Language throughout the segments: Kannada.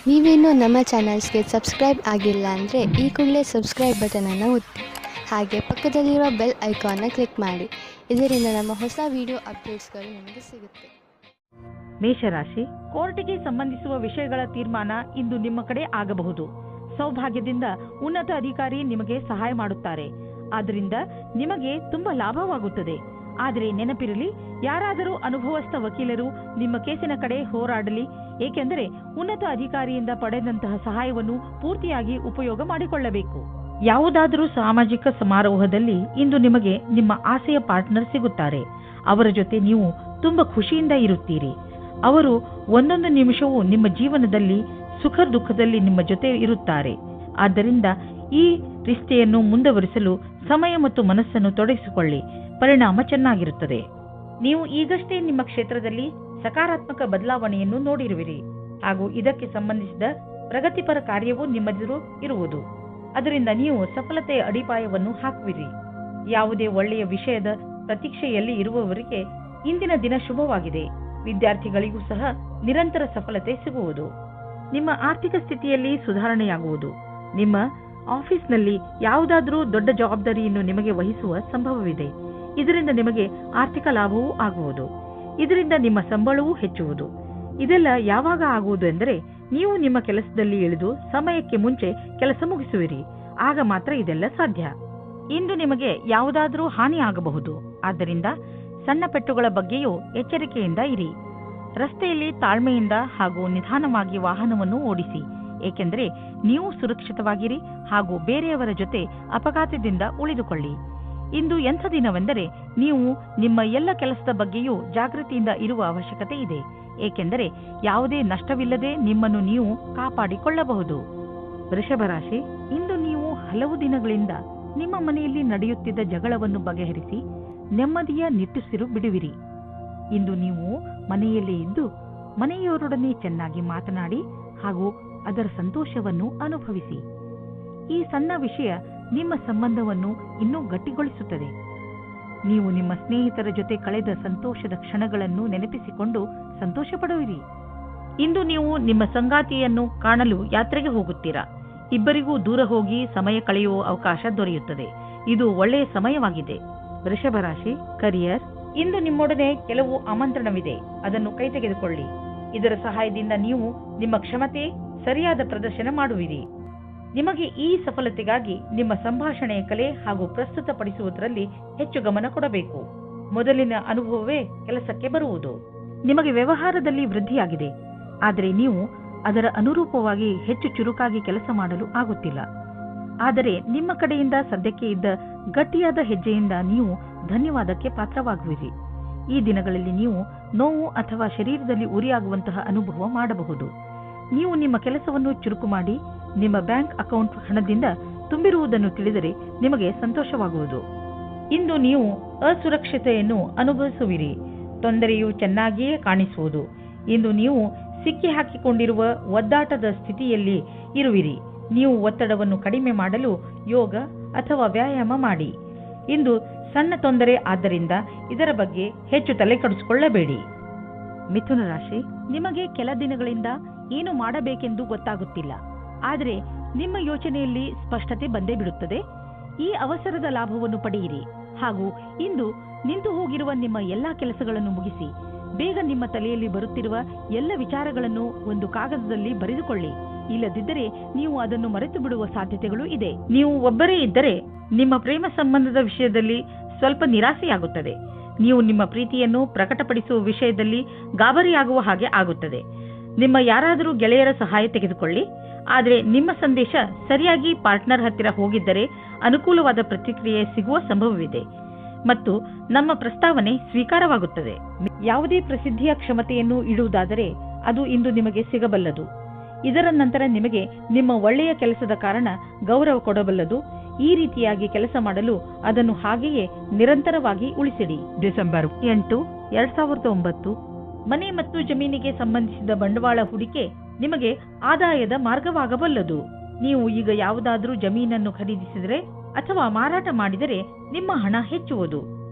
ನೀವೇನೂ ನಮ್ಮ ಚಾನಲ್ಸ್ಗೆ ಸಬ್ಸ್ಕ್ರೈಬ್ ಆಗಿಲ್ಲ ಅಂದರೆ ಈ ಕೂಡಲೇ ಸಬ್ಸ್ಕ್ರೈಬ್ ಬಟನನ್ನು ಒತ್ತಿ ಹಾಗೆ ಪಕ್ಕದಲ್ಲಿರುವ ಬೆಲ್ ಐಕಾನ್ನ ಕ್ಲಿಕ್ ಮಾಡಿ. ಇದರಿಂದ ನಮ್ಮ ಹೊಸ ವಿಡಿಯೋ ಅಪ್ಡೇಟ್ಸ್ಗಳು ನಿಮಗೆ ಸಿಗುತ್ತೆ. ಮೇಷರಾಶಿ, ಕೋರ್ಟಿಗೆ ಸಂಬಂಧಿಸುವ ವಿಷಯಗಳ ತೀರ್ಮಾನ ಇಂದು ನಿಮ್ಮ ಕಡೆ ಆಗಬಹುದು. ಸೌಭಾಗ್ಯದಿಂದ ಉನ್ನತ ಅಧಿಕಾರಿ ನಿಮಗೆ ಸಹಾಯ ಮಾಡುತ್ತಾರೆ. ಆದ್ದರಿಂದ ನಿಮಗೆ ತುಂಬಾ ಲಾಭವಾಗುತ್ತದೆ. ಆದರೆ ನೆನಪಿರಲಿ, ಯಾರಾದರೂ ಅನುಭವಸ್ಥ ವಕೀಲರು ನಿಮ್ಮ ಕೇಸಿನ ಕಡೆ ಹೋರಾಡಲಿ, ಏಕೆಂದರೆ ಉನ್ನತ ಅಧಿಕಾರಿಯಿಂದ ಪಡೆದಂತಹ ಸಹಾಯವನ್ನು ಪೂರ್ತಿಯಾಗಿ ಉಪಯೋಗ ಮಾಡಿಕೊಳ್ಳಬೇಕು. ಯಾವುದಾದರೂ ಸಾಮಾಜಿಕ ಸಮಾರೋಹದಲ್ಲಿ ಇಂದು ನಿಮಗೆ ನಿಮ್ಮ ಆಸೆಯ ಪಾರ್ಟ್ನರ್ ಸಿಗುತ್ತಾರೆ. ಅವರ ಜೊತೆ ನೀವು ತುಂಬಾ ಖುಷಿಯಿಂದ ಇರುತ್ತೀರಿ. ಅವರು ಒಂದೊಂದು ನಿಮಿಷವೂ ನಿಮ್ಮ ಜೀವನದಲ್ಲಿ ಸುಖ ದುಃಖದಲ್ಲಿ ನಿಮ್ಮ ಜೊತೆ ಇರುತ್ತಾರೆ. ಆದ್ದರಿಂದ ಈ ರಿಶ್ತೆಯನ್ನು ಮುಂದುವರಿಸಲು ಸಮಯ ಮತ್ತು ಮನಸ್ಸನ್ನು ತೊಡಗಿಸಿಕೊಳ್ಳಿ. ಪರಿಣಾಮ ಚೆನ್ನಾಗಿರುತ್ತದೆ. ನೀವು ಈಗಷ್ಟೇ ನಿಮ್ಮ ಕ್ಷೇತ್ರದಲ್ಲಿ ಸಕಾರಾತ್ಮಕ ಬದಲಾವಣೆಯನ್ನು ನೋಡಿರುವಿರಿ ಹಾಗೂ ಇದಕ್ಕೆ ಸಂಬಂಧಿಸಿದ ಪ್ರಗತಿಪರ ಕಾರ್ಯವೂ ನಿಮ್ಮೆದುರು ಇರುವುದು. ಅದರಿಂದ ನೀವು ಸಫಲತೆಯ ಅಡಿಪಾಯವನ್ನು ಹಾಕುವಿರಿ. ಯಾವುದೇ ಒಳ್ಳೆಯ ವಿಷಯದ ಪ್ರತೀಕ್ಷೆಯಲ್ಲಿ ಇರುವವರಿಗೆ ಇಂದಿನ ದಿನ ಶುಭವಾಗಿದೆ. ವಿದ್ಯಾರ್ಥಿಗಳಿಗೂ ಸಹ ನಿರಂತರ ಸಫಲತೆ ಸಿಗುವುದು. ನಿಮ್ಮ ಆರ್ಥಿಕ ಸ್ಥಿತಿಯಲ್ಲಿ ಸುಧಾರಣೆಯಾಗುವುದು. ನಿಮ್ಮ ಆಫೀಸ್ನಲ್ಲಿ ಯಾವುದಾದರೂ ದೊಡ್ಡ ಜವಾಬ್ದಾರಿಯನ್ನು ನಿಮಗೆ ವಹಿಸುವ ಸಂಭವವಿದೆ. ಇದರಿಂದ ನಿಮಗೆ ಆರ್ಥಿಕ ಲಾಭವೂ ಆಗುವುದು. ಇದರಿಂದ ನಿಮ್ಮ ಸಂಬಳವೂ ಹೆಚ್ಚುವುದು. ಇದೆಲ್ಲ ಯಾವಾಗ ಆಗುವುದು ಎಂದರೆ, ನೀವು ನಿಮ್ಮ ಕೆಲಸದಲ್ಲಿ ಇಳಿದು ಸಮಯಕ್ಕೆ ಮುಂಚೆ ಕೆಲಸ ಮುಗಿಸುವಿರಿ. ಆಗ ಮಾತ್ರ ಇದೆಲ್ಲ ಸಾಧ್ಯ. ಇಂದು ನಿಮಗೆ ಯಾವುದಾದರೂ ಹಾನಿ ಆಗಬಹುದು. ಆದ್ದರಿಂದ ಸಣ್ಣ ಪೆಟ್ಟುಗಳ ಬಗ್ಗೆಯೂ ಎಚ್ಚರಿಕೆಯಿಂದ ಇರಿ. ರಸ್ತೆಯಲ್ಲಿ ತಾಳ್ಮೆಯಿಂದ ಹಾಗೂ ನಿಧಾನವಾಗಿ ವಾಹನವನ್ನು ಓಡಿಸಿ, ಏಕೆಂದರೆ ನೀವು ಸುರಕ್ಷಿತವಾಗಿರಿ ಹಾಗೂ ಬೇರೆಯವರ ಜೊತೆ ಅಪಘಾತದಿಂದ ಉಳಿದುಕೊಳ್ಳಿ. ಇಂದು ಎಂಥ ದಿನವೆಂದರೆ, ನೀವು ನಿಮ್ಮ ಎಲ್ಲ ಕೆಲಸದ ಬಗ್ಗೆಯೂ ಜಾಗೃತಿಯಿಂದ ಇರುವ ಅವಶ್ಯಕತೆ ಇದೆ, ಏಕೆಂದರೆ ಯಾವುದೇ ನಷ್ಟವಿಲ್ಲದೆ ನಿಮ್ಮನ್ನು ನೀವು ಕಾಪಾಡಿಕೊಳ್ಳಬಹುದು. ವೃಷಭ ರಾಶಿ, ಇಂದು ನೀವು ಹಲವು ದಿನಗಳಿಂದ ನಿಮ್ಮ ಮನೆಯಲ್ಲಿ ನಡೆಯುತ್ತಿದ್ದ ಜಗಳವನ್ನು ಬಗೆಹರಿಸಿ ನೆಮ್ಮದಿಯ ನಿಟ್ಟುಸಿರು ಬಿಡುವಿರಿ. ಇಂದು ನೀವು ಮನೆಯಲ್ಲೇ ಇದ್ದು ಮನೆಯವರೊಡನೆ ಚೆನ್ನಾಗಿ ಮಾತನಾಡಿ ಹಾಗೂ ಅದರ ಸಂತೋಷವನ್ನು ಅನುಭವಿಸಿ. ಈ ಸಣ್ಣ ವಿಷಯ ನಿಮ್ಮ ಸಂಬಂಧವನ್ನು ಇನ್ನೂ ಗಟ್ಟಿಗೊಳಿಸುತ್ತದೆ. ನೀವು ನಿಮ್ಮ ಸ್ನೇಹಿತರ ಜೊತೆ ಕಳೆದ ಸಂತೋಷದ ಕ್ಷಣಗಳನ್ನು ನೆನಪಿಸಿಕೊಂಡು ಸಂತೋಷ ಪಡುವಿರಿ. ಇಂದು ನೀವು ನಿಮ್ಮ ಸಂಗಾತಿಯನ್ನು ಕಾಣಲು ಯಾತ್ರೆಗೆ ಹೋಗುತ್ತೀರಾ. ಇಬ್ಬರಿಗೂ ದೂರ ಹೋಗಿ ಸಮಯ ಕಳೆಯುವ ಅವಕಾಶ ದೊರೆಯುತ್ತದೆ. ಇದು ಒಳ್ಳೆಯ ಸಮಯವಾಗಿದೆ. ವೃಷಭ ರಾಶಿ, ಕರಿಯರ್, ಇಂದು ನಿಮ್ಮೊಡನೆ ಕೆಲವು ಆಮಂತ್ರಣವಿದೆ. ಅದನ್ನು ಕೈತೆಗೆದುಕೊಳ್ಳಿ. ಇದರ ಸಹಾಯದಿಂದ ನೀವು ನಿಮ್ಮ ಕ್ಷಮತೆ ಸರಿಯಾದ ಪ್ರದರ್ಶನ ಮಾಡುವಿರಿ. ನಿಮಗೆ ಈ ಸಫಲತೆಗಾಗಿ ನಿಮ್ಮ ಸಂಭಾಷಣೆಯ ಕಲೆ ಹಾಗೂ ಪ್ರಸ್ತುತಪಡಿಸುವುದರಲ್ಲಿ ಹೆಚ್ಚು ಗಮನ ಕೊಡಬೇಕು. ಮೊದಲಿನ ಅನುಭವವೇ ಕೆಲಸಕ್ಕೆ ಬರುವುದು. ನಿಮಗೆ ವ್ಯವಹಾರದಲ್ಲಿ ವೃದ್ಧಿಯಾಗಿದೆ, ಆದರೆ ನೀವು ಅದರ ಅನುರೂಪವಾಗಿ ಹೆಚ್ಚು ಚುರುಕಾಗಿ ಕೆಲಸ ಮಾಡಲು ಆಗುತ್ತಿಲ್ಲ. ಆದರೆ ನಿಮ್ಮ ಕಡೆಯಿಂದ ಸದ್ಯಕ್ಕೆ ಇದ್ದ ಗಟ್ಟಿಯಾದ ಹೆಜ್ಜೆಯಿಂದ ನೀವು ಧನ್ಯವಾದಕ್ಕೆ ಪಾತ್ರವಾಗುವಿರಿ. ಈ ದಿನಗಳಲ್ಲಿ ನೀವು ನೋವು ಅಥವಾ ಶರೀರದಲ್ಲಿ ಉರಿಯಾಗುವಂತಹ ಅನುಭವ ಮಾಡಬಹುದು. ನೀವು ನಿಮ್ಮ ಕೆಲಸವನ್ನು ಚುರುಕು ಮಾಡಿ ನಿಮ್ಮ ಬ್ಯಾಂಕ್ ಅಕೌಂಟ್ ಹಣದಿಂದ ತುಂಬಿರುವುದನ್ನು ತಿಳಿದರೆ ನಿಮಗೆ ಸಂತೋಷವಾಗುವುದು. ಇಂದು ನೀವು ಅಸುರಕ್ಷತೆಯನ್ನು ಅನುಭವಿಸುವಿರಿ. ತೊಂದರೆಯು ಚೆನ್ನಾಗಿಯೇ ಕಾಣಿಸುವುದು. ಇಂದು ನೀವು ಸಿಕ್ಕಿ ಹಾಕಿಕೊಂಡಿರುವ ಒದ್ದಾಟದ ಸ್ಥಿತಿಯಲ್ಲಿ ಇರುವಿರಿ. ನೀವು ಒತ್ತಡವನ್ನು ಕಡಿಮೆ ಮಾಡಲು ಯೋಗ ಅಥವಾ ವ್ಯಾಯಾಮ ಮಾಡಿ. ಇಂದು ಸಣ್ಣ ತೊಂದರೆ, ಆದ್ದರಿಂದ ಇದರ ಬಗ್ಗೆ ಹೆಚ್ಚು ತಲೆ ಕೆಡಿಸಿಕೊಳ್ಳಬೇಡಿ. ಮಿಥುನ ರಾಶಿ, ನಿಮಗೆ ಕೆಲ ದಿನಗಳಿಂದ ಏನು ಮಾಡಬೇಕೆಂದು ಗೊತ್ತಾಗುತ್ತಿಲ್ಲ. ಆದರೆ ನಿಮ್ಮ ಯೋಚನೆಯಲ್ಲಿ ಸ್ಪಷ್ಟತೆ ಬಂದೇ ಬಿಡುತ್ತದೆ. ಈ ಅವಸರದ ಲಾಭವನ್ನು ಪಡೆಯಿರಿ ಹಾಗೂ ಇಂದು ನಿಂತು ಹೋಗಿರುವ ನಿಮ್ಮ ಎಲ್ಲಾ ಕೆಲಸಗಳನ್ನು ಮುಗಿಸಿ. ಬೇಗ ನಿಮ್ಮ ತಲೆಯಲ್ಲಿ ಬರುತ್ತಿರುವ ಎಲ್ಲ ವಿಚಾರಗಳನ್ನು ಒಂದು ಕಾಗದದಲ್ಲಿ ಬರೆದುಕೊಳ್ಳಿ. ಇಲ್ಲದಿದ್ದರೆ ನೀವು ಅದನ್ನು ಮರೆತು ಬಿಡುವ ಸಾಧ್ಯತೆಗಳು ಇದೆ. ನೀವು ಒಬ್ಬರೇ ಇದ್ದರೆ ನಿಮ್ಮ ಪ್ರೇಮ ಸಂಬಂಧದ ವಿಷಯದಲ್ಲಿ ಸ್ವಲ್ಪ ನಿರಾಸೆಯಾಗುತ್ತದೆ. ನೀವು ನಿಮ್ಮ ಪ್ರೀತಿಯನ್ನು ಪ್ರಕಟಪಡಿಸುವ ವಿಷಯದಲ್ಲಿ ಗಾಬರಿಯಾಗುವ ಹಾಗೆ ಆಗುತ್ತದೆ. ನಿಮ್ಮ ಯಾರಾದರೂ ಗೆಳೆಯರ ಸಹಾಯ ತೆಗೆದುಕೊಳ್ಳಿ. ಆದರೆ ನಿಮ್ಮ ಸಂದೇಶ ಸರಿಯಾಗಿ ಪಾರ್ಟ್ನರ್ ಹತ್ತಿರ ಹೋಗಿದ್ದರೆ ಅನುಕೂಲವಾದ ಪ್ರತಿಕ್ರಿಯೆ ಸಿಗುವ ಸಂಭವವಿದೆ ಮತ್ತು ನಮ್ಮ ಪ್ರಸ್ತಾವನೆ ಸ್ವೀಕಾರವಾಗುತ್ತದೆ. ಯಾವುದೇ ಪ್ರಸಿದ್ಧಿಯ ಕ್ಷಮತೆಯನ್ನು ಇಡುವುದಾದರೆ ಅದು ಇಂದು ನಿಮಗೆ ಸಿಗಬಲ್ಲದು. ಇದರ ನಂತರ ನಿಮಗೆ ನಿಮ್ಮ ಒಳ್ಳೆಯ ಕೆಲಸದ ಕಾರಣ ಗೌರವ ಕೊಡಬಲ್ಲದು. ಈ ರೀತಿಯಾಗಿ ಕೆಲಸ ಮಾಡಲು ಅದನ್ನು ಹಾಗೆಯೇ ನಿರಂತರವಾಗಿ ಉಳಿಸಿಡಿ. ಡಿಸೆಂಬರ್ 8, 2009, ಮನೆ ಮತ್ತು ಜಮೀನಿಗೆ ಸಂಬಂಧಿಸಿದ ಬಂಡವಾಳ ಹೂಡಿಕೆ ನಿಮಗೆ ಆದಾಯದ ಮಾರ್ಗವಾಗಬಲ್ಲದು. ನೀವು ಈಗ ಯಾವುದಾದರೂ ಜಮೀನನ್ನು ಖರೀದಿಸಿದರೆ ಅಥವಾ ಮಾರಾಟ ಮಾಡಿದರೆ ನಿಮ್ಮ ಹಣ ಹೆಚ್ಚುವುದು.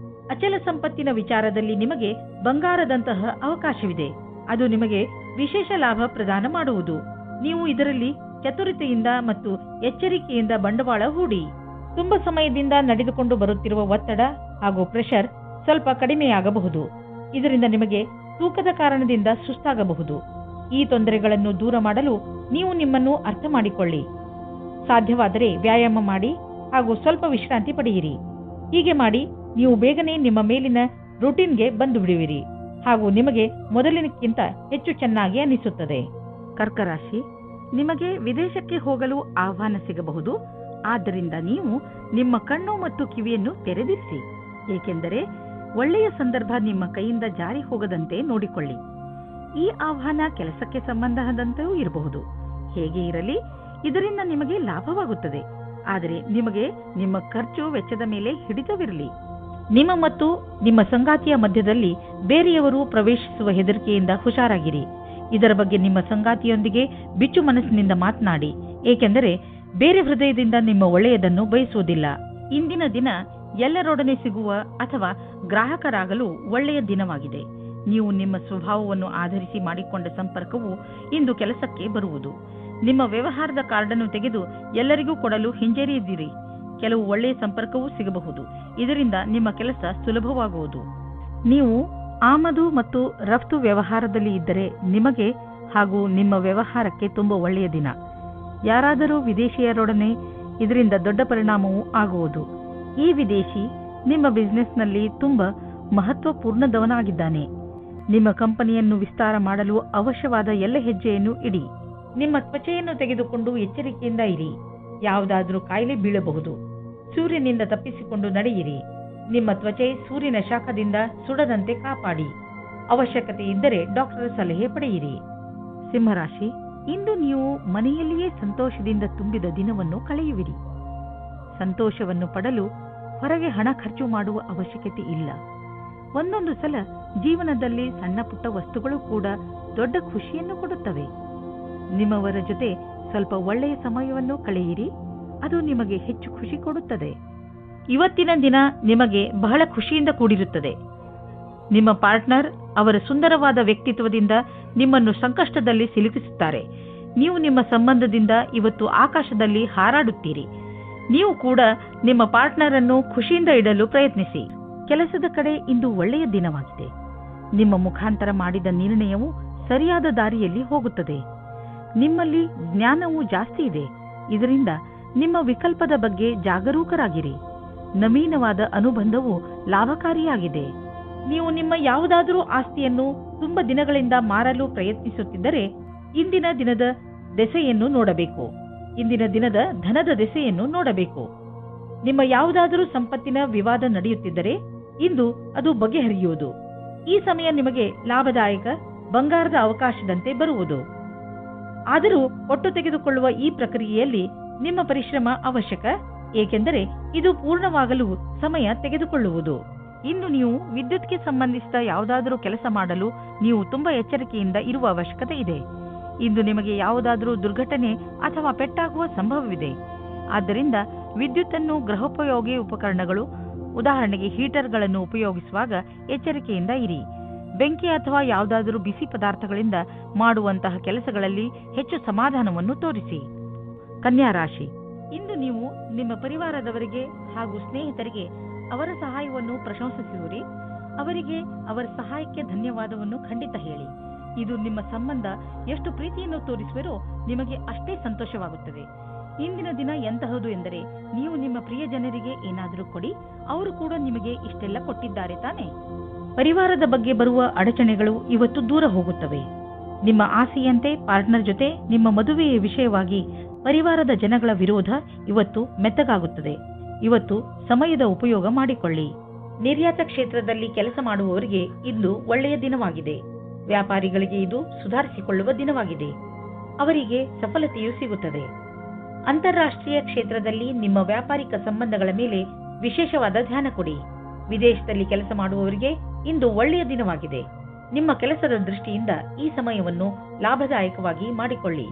ಅಚಲ ಸಂಪತ್ತಿನ ವಿಚಾರದಲ್ಲಿ ನಿಮಗೆ ಬಂಗಾರದಂತಹ ಅವಕಾಶವಿದೆ. ಅದು ನಿಮಗೆ ವಿಶೇಷ ಲಾಭ ಪ್ರದಾನ ಮಾಡುವುದು. ನೀವು ಇದರಲ್ಲಿ ಚತುರತೆಯಿಂದ ಮತ್ತು ಎಚ್ಚರಿಕೆಯಿಂದ ಬಂಡವಾಳ ಹೂಡಿ. ತುಂಬಾ ಸಮಯದಿಂದ ನಡೆದುಕೊಂಡು ಬರುತ್ತಿರುವ ಒತ್ತಡ ಹಾಗೂ ಪ್ರೆಷರ್ ಸ್ವಲ್ಪ ಕಡಿಮೆಯಾಗಬಹುದು. ಇದರಿಂದ ನಿಮಗೆ ತೂಕದ ಕಾರಣದಿಂದ ಸುಸ್ತಾಗಬಹುದು. ಈ ತೊಂದರೆಗಳನ್ನು ದೂರ ಮಾಡಲು ನೀವು ನಿಮ್ಮನ್ನು ಅರ್ಥ ಮಾಡಿಕೊಳ್ಳಿ. ಸಾಧ್ಯವಾದರೆ ವ್ಯಾಯಾಮ ಮಾಡಿ ಹಾಗೂ ಸ್ವಲ್ಪ ವಿಶ್ರಾಂತಿ ಪಡೆಯಿರಿ. ಹೀಗೆ ಮಾಡಿ ನೀವು ಬೇಗನೆ ನಿಮ್ಮ ಮೇಲಿನ ರೂಟೀನ್ಗೆ ಬಂದು ಬಿಡುವಿರಿ ಹಾಗೂ ನಿಮಗೆ ಮೊದಲಿನಕ್ಕಿಂತ ಹೆಚ್ಚು ಚೆನ್ನಾಗಿ ಅನಿಸುತ್ತದೆ. ಕರ್ಕರಾಶಿ, ನಿಮಗೆ ವಿದೇಶಕ್ಕೆ ಹೋಗಲು ಆಹ್ವಾನ ಸಿಗಬಹುದು. ಆದ್ದರಿಂದ ನೀವು ನಿಮ್ಮ ಕಣ್ಣು ಮತ್ತು ಕಿವಿಯನ್ನು ತೆರೆದಿರಿಸಿ, ಏಕೆಂದರೆ ಒಳ್ಳೆಯ ಸಂದರ್ಭ ನಿಮ್ಮ ಕೈಯಿಂದ ಜಾರಿ ಹೋಗದಂತೆ ನೋಡಿಕೊಳ್ಳಿ. ಈ ಆಹ್ವಾನ ಕೆಲಸಕ್ಕೆ ಸಂಬಂಧದಂತೆಯೂ ಇರಬಹುದು. ಹೇಗೆ ಇರಲಿ, ಇದರಿಂದ ನಿಮಗೆ ಲಾಭವಾಗುತ್ತದೆ. ಆದರೆ ನಿಮಗೆ ನಿಮ್ಮ ಖರ್ಚು ವೆಚ್ಚದ ಮೇಲೆ ಹಿಡಿತವಿರಲಿ. ನಿಮ್ಮ ಮತ್ತು ನಿಮ್ಮ ಸಂಗಾತಿಯ ಮಧ್ಯದಲ್ಲಿ ಬೇರೆಯವರು ಪ್ರವೇಶಿಸುವ ಹೆದರಿಕೆಯಿಂದ ಹುಷಾರಾಗಿರಿ. ಇದರ ಬಗ್ಗೆ ನಿಮ್ಮ ಸಂಗಾತಿಯೊಂದಿಗೆ ಬಿಚ್ಚು ಮನಸ್ಸಿನಿಂದ ಮಾತನಾಡಿ, ಏಕೆಂದರೆ ಬೇರೆ ಹೃದಯದಿಂದ ನಿಮ್ಮ ಒಳ್ಳೆಯದನ್ನು ಬಯಸುವುದಿಲ್ಲ. ಇಂದಿನ ದಿನ ಎಲ್ಲರೊಡನೆ ಸಿಗುವ ಅಥವಾ ಗ್ರಾಹಕರಾಗಲು ಒಳ್ಳೆಯ ದಿನವಾಗಿದೆ. ನೀವು ನಿಮ್ಮ ಸ್ವಭಾವವನ್ನು ಆಧರಿಸಿ ಮಾಡಿಕೊಂಡ ಸಂಪರ್ಕವು ಇಂದು ಕೆಲಸಕ್ಕೆ ಬರುವುದು. ನಿಮ್ಮ ವ್ಯವಹಾರದ ಕಾರ್ಡನ್ನು ತೆಗೆದು ಎಲ್ಲರಿಗೂ ಕೊಡಲು ಹಿಂಜರಿಯದಿರಿ. ಕೆಲವು ಒಳ್ಳೆಯ ಸಂಪರ್ಕವೂ ಸಿಗಬಹುದು. ಇದರಿಂದ ನಿಮ್ಮ ಕೆಲಸ ಸುಲಭವಾಗುವುದು. ನೀವು ಆಮದು ಮತ್ತು ರಫ್ತು ವ್ಯವಹಾರದಲ್ಲಿ ಇದ್ದರೆ ನಿಮಗೆ ಹಾಗೂ ನಿಮ್ಮ ವ್ಯವಹಾರಕ್ಕೆ ತುಂಬಾ ಒಳ್ಳೆಯ ದಿನ. ಯಾರಾದರೂ ವಿದೇಶಿಯರೊಡನೆ ಇದರಿಂದ ದೊಡ್ಡ ಪರಿಣಾಮವೂ ಆಗುವುದು. ಈ ವಿದೇಶಿ ನಿಮ್ಮ ಬಿಸಿನೆಸ್ನಲ್ಲಿ ತುಂಬಾ ಮಹತ್ವಪೂರ್ಣದವನಾಗಿದ್ದಾನೆ. ನಿಮ್ಮ ಕಂಪನಿಯನ್ನು ವಿಸ್ತಾರ ಮಾಡಲು ಅವಶ್ಯವಾದ ಎಲ್ಲ ಹೆಜ್ಜೆಯನ್ನು ಇಡಿ. ನಿಮ್ಮ ತ್ವಚೆಯನ್ನು ತೆಗೆದುಕೊಂಡು ಎಚ್ಚರಿಕೆಯಿಂದ ಇರಿ. ಯಾವುದಾದರೂ ಕಾಯಿಲೆ ಬೀಳಬಹುದು. ಸೂರ್ಯನಿಂದ ತಪ್ಪಿಸಿಕೊಂಡು ನಡೆಯಿರಿ. ನಿಮ್ಮ ತ್ವಚೆ ಸೂರ್ಯನ ಶಾಖದಿಂದ ಸುಡದಂತೆ ಕಾಪಾಡಿ. ಅವಶ್ಯಕತೆ ಇದ್ದರೆ ಡಾಕ್ಟರ್ ಸಲಹೆ ಪಡೆಯಿರಿ. ಸಿಂಹರಾಶಿ, ಇಂದು ನೀವು ಮನೆಯಲ್ಲಿಯೇ ಸಂತೋಷದಿಂದ ತುಂಬಿದ ದಿನವನ್ನು ಕಳೆಯುವಿರಿ. ಸಂತೋಷವನ್ನು ಪಡಲು ಹೊರಗೆ ಹಣ ಖರ್ಚು ಮಾಡುವ ಅವಶ್ಯಕತೆ ಇಲ್ಲ. ಒಂದೊಂದು ಸಲ ಜೀವನದಲ್ಲಿ ಸಣ್ಣ ಪುಟ್ಟ ವಸ್ತುಗಳು ಕೂಡ ದೊಡ್ಡ ಖುಷಿಯನ್ನು ಕೊಡುತ್ತವೆ. ನಿಮ್ಮವರ ಜೊತೆ ಸ್ವಲ್ಪ ಒಳ್ಳೆಯ ಸಮಯವನ್ನು ಕಳೆಯಿರಿ. ಅದು ನಿಮಗೆ ಹೆಚ್ಚು ಖುಷಿ ಕೊಡುತ್ತದೆ. ಇವತ್ತಿನ ದಿನ ನಿಮಗೆ ಬಹಳ ಖುಷಿಯಿಂದ ಕೂಡಿರುತ್ತದೆ. ನಿಮ್ಮ ಪಾರ್ಟ್ನರ್ ಅವರ ಸುಂದರವಾದ ವ್ಯಕ್ತಿತ್ವದಿಂದ ನಿಮ್ಮನ್ನು ಸಂಕಷ್ಟದಲ್ಲಿ ಸಿಲುಕಿಸುತ್ತಾರೆ. ನೀವು ನಿಮ್ಮ ಸಂಬಂಧದಿಂದ ಇವತ್ತು ಆಕಾಶದಲ್ಲಿ ಹಾರಾಡುತ್ತೀರಿ. ನೀವು ಕೂಡ ನಿಮ್ಮ ಪಾರ್ಟ್ನರ್ ಅನ್ನು ಖುಷಿಯಿಂದ ಇಡಲು ಪ್ರಯತ್ನಿಸಿ. ಕೆಲಸದ ಕಡೆ ಇಂದು ಒಳ್ಳೆಯ ದಿನವಾಗಿದೆ. ನಿಮ್ಮ ಮುಖಾಂತರ ಮಾಡಿದ ನಿರ್ಣಯವು ಸರಿಯಾದ ದಾರಿಯಲ್ಲಿ ಹೋಗುತ್ತದೆ. ನಿಮ್ಮಲ್ಲಿ ಜ್ಞಾನವೂ ಜಾಸ್ತಿ ಇದೆ. ಇದರಿಂದ ನಿಮ್ಮ ವಿಕಲ್ಪದ ಬಗ್ಗೆ ಜಾಗರೂಕರಾಗಿರಿ. ನವೀನವಾದ ಅನುಬಂಧವು ಲಾಭಕಾರಿಯಾಗಿದೆ. ನೀವು ನಿಮ್ಮ ಯಾವುದಾದರೂ ಆಸ್ತಿಯನ್ನು ತುಂಬ ದಿನಗಳಿಂದ ಮಾರಲು ಪ್ರಯತ್ನಿಸುತ್ತಿದ್ದರೆ ಇಂದಿನ ದಿನದ ದೆಸೆಯನ್ನು ನೋಡಬೇಕು. ಇಂದಿನ ದಿನದ ಧನದ ದೆಸೆಯನ್ನು ನೋಡಬೇಕು. ನಿಮ್ಮ ಯಾವುದಾದರೂ ಸಂಪತ್ತಿನ ವಿವಾದ ನಡೆಯುತ್ತಿದ್ದರೆ ಇಂದು ಅದು ಬಗೆಹರಿಯುವುದು. ಈ ಸಮಯ ನಿಮಗೆ ಲಾಭದಾಯಕ ಬಂಗಾರದ ಅವಕಾಶದಂತೆ ಬರುವುದು. ಆದರೂ ಒಟ್ಟು ತೆಗೆದುಕೊಳ್ಳುವ ಈ ಪ್ರಕ್ರಿಯೆಯಲ್ಲಿ ನಿಮ್ಮ ಪರಿಶ್ರಮ ಅವಶ್ಯಕ, ಏಕೆಂದರೆ ಇದು ಪೂರ್ಣವಾಗಲು ಸಮಯ ತೆಗೆದುಕೊಳ್ಳುವುದು. ಇಂದು ನೀವು ವಿದ್ಯುತ್ಗೆ ಸಂಬಂಧಿಸಿದ ಯಾವುದಾದರೂ ಕೆಲಸ ಮಾಡಲು ನೀವು ತುಂಬಾ ಎಚ್ಚರಿಕೆಯಿಂದ ಇರುವ ಅವಶ್ಯಕತೆ ಇದೆ. ಇಂದು ನಿಮಗೆ ಯಾವುದಾದರೂ ದುರ್ಘಟನೆ ಅಥವಾ ಪೆಟ್ಟಾಗುವ ಸಂಭವವಿದೆ. ಆದ್ದರಿಂದ ವಿದ್ಯುತ್ತನ್ನು ಗೃಹೋಪಯೋಗಿ ಉಪಕರಣಗಳು, ಉದಾಹರಣೆಗೆ ಹೀಟರ್ಗಳನ್ನು ಉಪಯೋಗಿಸುವಾಗ ಎಚ್ಚರಿಕೆಯಿಂದ ಇರಿ. ಬೆಂಕಿ ಅಥವಾ ಯಾವುದಾದರೂ ಬಿಸಿ ಪದಾರ್ಥಗಳಿಂದ ಮಾಡುವಂತಹ ಕೆಲಸಗಳಲ್ಲಿ ಹೆಚ್ಚು ಸಮಾಧಾನವನ್ನು ತೋರಿಸಿ. ಕನ್ಯಾ ರಾಶಿ, ಇಂದು ನೀವು ನಿಮ್ಮ ಪರಿವಾರದವರಿಗೆ ಹಾಗೂ ಸ್ನೇಹಿತರಿಗೆ ಅವರ ಸಹಾಯವನ್ನು ಪ್ರಶಂಸಿಸುವಿರಿ. ಅವರಿಗೆ ಅವರ ಸಹಾಯಕ್ಕೆ ಧನ್ಯವಾದವನ್ನು ಖಂಡಿತ ಹೇಳಿ. ಇದು ನಿಮ್ಮ ಸಂಬಂಧ ಎಷ್ಟು ಪ್ರೀತಿಯನ್ನು ತೋರಿಸುವಿರೋ ನಿಮಗೆ ಅಷ್ಟೇ ಸಂತೋಷವಾಗುತ್ತದೆ. ಇಂದಿನ ದಿನ ಎಂತಹದು ಎಂದರೆ ನೀವು ನಿಮ್ಮ ಪ್ರಿಯ ಜನರಿಗೆ ಏನಾದರೂ ಕೊಡಿ. ಅವರು ಕೂಡ ನಿಮಗೆ ಇಷ್ಟೆಲ್ಲ ಕೊಟ್ಟಿದ್ದಾರೆ ತಾನೆ. ಪರಿವಾರದ ಬಗ್ಗೆ ಬರುವ ಅಡಚಣೆಗಳು ಇವತ್ತು ದೂರ ಹೋಗುತ್ತವೆ. ನಿಮ್ಮ ಆಸೆಯಂತೆ ಪಾರ್ಟ್ನರ್ ಜೊತೆ ನಿಮ್ಮ ಮದುವೆಯ ವಿಷಯವಾಗಿ ಪರಿವಾರದ ಜನಗಳ ವಿರೋಧ ಇವತ್ತು ಮೆತ್ತಗಾಗುತ್ತದೆ. ಇವತ್ತು ಸಮಯದ ಉಪಯೋಗ ಮಾಡಿಕೊಳ್ಳಿ. ನಿರ್ಯಾತ ಕ್ಷೇತ್ರದಲ್ಲಿ ಕೆಲಸ ಮಾಡುವವರಿಗೆ ಇಂದು ಒಳ್ಳೆಯ ದಿನವಾಗಿದೆ. ವ್ಯಾಪಾರಿಗಳಿಗೆ ಇದು ಸುಧಾರಿಸಿಕೊಳ್ಳುವ ದಿನವಾಗಿದೆ. ಅವರಿಗೆ ಸಫಲತೆಯೂ ಸಿಗುತ್ತದೆ. ಅಂತಾರಾಷ್ಟ್ರೀಯ ಕ್ಷೇತ್ರದಲ್ಲಿ ನಿಮ್ಮ ವ್ಯಾಪಾರಿಕ ಸಂಬಂಧಗಳ ಮೇಲೆ ವಿಶೇಷವಾದ ಧ್ಯಾನ ಕೊಡಿ. ವಿದೇಶದಲ್ಲಿ ಕೆಲಸ ಮಾಡುವವರಿಗೆ ಇಂದು ಒಳ್ಳೆಯ ದಿನವಾಗಿದೆ. ನಿಮ್ಮ ಕೆಲಸದ ದೃಷ್ಟಿಯಿಂದ ಈ ಸಮಯವನ್ನು ಲಾಭದಾಯಕವಾಗಿ ಮಾಡಿಕೊಳ್ಳಿ.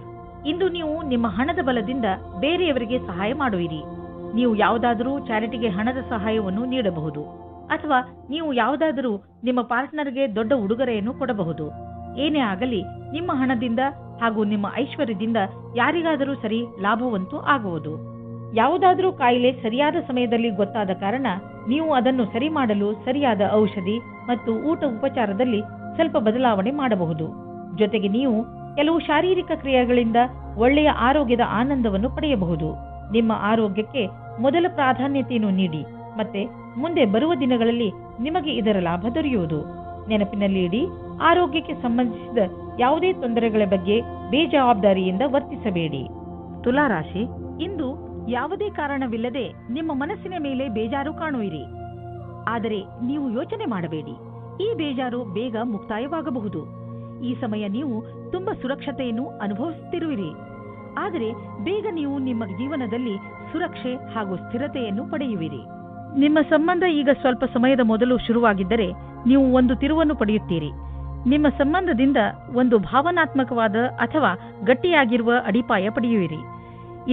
ಇಂದು ನೀವು ನಿಮ್ಮ ಹಣದ ಬಲದಿಂದ ಬೇರೆಯವರಿಗೆ ಸಹಾಯ ಮಾಡುವಿರಿ. ನೀವು ಯಾವುದಾದರೂ ಚಾರಿಟಿಗೆ ಹಣದ ಸಹಾಯವನ್ನು ನೀಡಬಹುದು ಅಥವಾ ನೀವು ಯಾವುದಾದರೂ ನಿಮ್ಮ ಪಾರ್ಟ್ನರ್ಗೆ ದೊಡ್ಡ ಉಡುಗೊರೆಯನ್ನು ಕೊಡಬಹುದು. ಏನೇ ಆಗಲಿ ನಿಮ್ಮ ಹಣದಿಂದ ಹಾಗೂ ನಿಮ್ಮ ಐಶ್ವರ್ಯದಿಂದ ಯಾರಿಗಾದರೂ ಸರಿ ಲಾಭವಂತೂ ಆಗುವುದು. ಯಾವುದಾದರೂ ಕಾಯಿಲೆ ಸರಿಯಾದ ಸಮಯದಲ್ಲಿ ಗೊತ್ತಾದ ಕಾರಣ ನೀವು ಅದನ್ನು ಸರಿ ಮಾಡಲು ಸರಿಯಾದ ಔಷಧಿ ಮತ್ತು ಊಟ ಉಪಚಾರದಲ್ಲಿ ಸ್ವಲ್ಪ ಬದಲಾವಣೆ ಮಾಡಬಹುದು. ಜೊತೆಗೆ ನೀವು ಕೆಲವು ಶಾರೀರಿಕ ಕ್ರಿಯೆಗಳಿಂದ ಒಳ್ಳೆಯ ಆರೋಗ್ಯದ ಆನಂದವನ್ನು ಪಡೆಯಬಹುದು. ನಿಮ್ಮ ಆರೋಗ್ಯಕ್ಕೆ ಮೊದಲ ಪ್ರಾಧಾನ್ಯತೆಯನ್ನು ನೀಡಿ ಮತ್ತೆ ಮುಂದೆ ಬರುವ ದಿನಗಳಲ್ಲಿ ನಿಮಗೆ ಇದರ ಲಾಭ ದೊರೆಯುವುದು. ನೆನಪಿನಲ್ಲಿ ಇಡಿ, ಆರೋಗ್ಯಕ್ಕೆ ಸಂಬಂಧಿಸಿದ ಯಾವುದೇ ತೊಂದರೆಗಳ ಬಗ್ಗೆ ಬೇಜವಾಬ್ದಾರಿಯಿಂದ ವರ್ತಿಸಬೇಡಿ. ತುಲಾ ರಾಶಿ, ಇಂದು ಯಾವುದೇ ಕಾರಣವಿಲ್ಲದೆ ನಿಮ್ಮ ಮನಸ್ಸಿನ ಮೇಲೆ ಬೇಜಾರು ಕಾಣುವಿರಿ. ಆದರೆ ನೀವು ಯೋಚನೆ ಮಾಡಬೇಡಿ, ಈ ಬೇಜಾರು ಬೇಗ ಮುಕ್ತಾಯವಾಗಬಹುದು. ಈ ಸಮಯ ನೀವು ತುಂಬಾ ಸುರಕ್ಷತೆಯನ್ನು ಅನುಭವಿಸುತ್ತಿರುವಿರಿ. ಆದರೆ ಬೇಗ ನೀವು ನಿಮ್ಮ ಜೀವನದಲ್ಲಿ ಸುರಕ್ಷೆ ಹಾಗೂ ಸ್ಥಿರತೆಯನ್ನು ಪಡೆಯುವಿರಿ. ನಿಮ್ಮ ಸಂಬಂಧ ಈಗ ಸ್ವಲ್ಪ ಸಮಯದ ಮೊದಲು ಶುರುವಾಗಿದ್ದರೆ ನೀವು ಒಂದು ತಿರುವನ್ನು ಪಡೆಯುತ್ತೀರಿ. ನಿಮ್ಮ ಸಂಬಂಧದಿಂದ ಒಂದು ಭಾವನಾತ್ಮಕವಾದ ಅಥವಾ ಗಟ್ಟಿಯಾಗಿರುವ ಅಡಿಪಾಯ ಪಡೆಯುವಿರಿ.